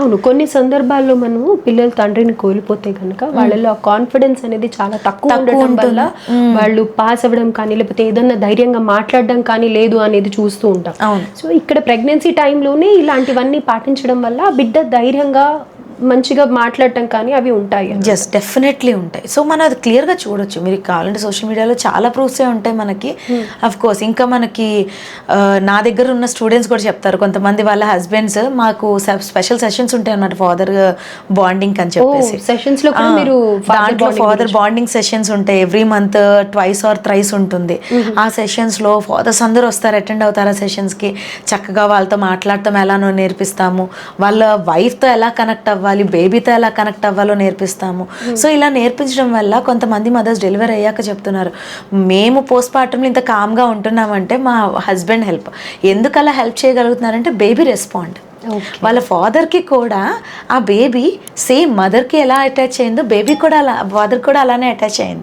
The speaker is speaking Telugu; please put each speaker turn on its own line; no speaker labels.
అవును, కొన్ని సందర్భాల్లో మనము పిల్లలు తండ్రిని కోల్పోతే కనుక వాళ్ళలో ఆ కాన్ఫిడెన్స్ అనేది చాలా తక్కువ ఉండటం వల్ల వాళ్ళు పాస్ అవ్వడం కానీ లేకపోతే ఏదన్నా ధైర్యంగా మాట్లాడడం కానీ లేదు అనేది చూస్తూ ఉంటాం. సో ఇక్కడ ప్రెగ్నెన్సీ టైంలోనే ఇలాంటివన్నీ పాటించడం వల్ల బిడ్డ ధైర్యంగా మంచిగా మాట్లాడటం కానీ అవి ఉంటాయి.
జస్ట్ డెఫినెట్లీ ఉంటాయి. సో మనం అది క్లియర్గా చూడొచ్చు. మీరు కావాలంటే సోషల్ మీడియాలో చాలా ప్రూఫ్సే ఉంటాయి మనకి. అఫ్ కోర్స్ ఇంకా మనకి నా దగ్గర ఉన్న స్టూడెంట్స్ కూడా చెప్తారు, కొంతమంది వాళ్ళ హస్బెండ్స్ మాకు స్పెషల్ సెషన్స్ ఉంటాయి అన్నమాట ఫాదర్ బాండింగ్ అని చెప్పేసి.
సెషన్స్ లో కూడా మీరు
దాంట్లో ఫాదర్ బాండింగ్ సెషన్స్ ఉంటాయి. Every month twice or thrice ఉంటుంది. ఆ సెషన్స్ లో ఫాదర్స్ అందరూ వస్తారు, అటెండ్ అవుతారు ఆ సెషన్స్ కి. చక్కగా వాళ్ళతో మాట్లాడటం ఎలానో నేర్పిస్తాము, వాళ్ళ వైఫ్ తో ఎలా కనెక్ట్ అవ్వాలి, బేబీతో ఎలా కనెక్ట్ అవ్వాలో నేర్పిస్తాము. సో ఇలా నేర్పించడం వల్ల కొంతమంది మదర్స్ డెలివరీ అయ్యాక చెప్తున్నారు, మేము పోస్ట్ పార్టంలో ఇంత కామ్గా ఉంటున్నామంటే మా హస్బెండ్ హెల్ప్. ఎందుకు అలా హెల్ప్ చేయగలుగుతున్నారంటే బేబీ రెస్పాండ్. వాళ్ళ ఫాదర్కి కూడా ఆ బేబీ సేమ్ మదర్కి ఎలా అటాచ్ అయిందో బేబీ కూడా అలా ఫాదర్ కూడా అలానే అటాచ్ అయింది.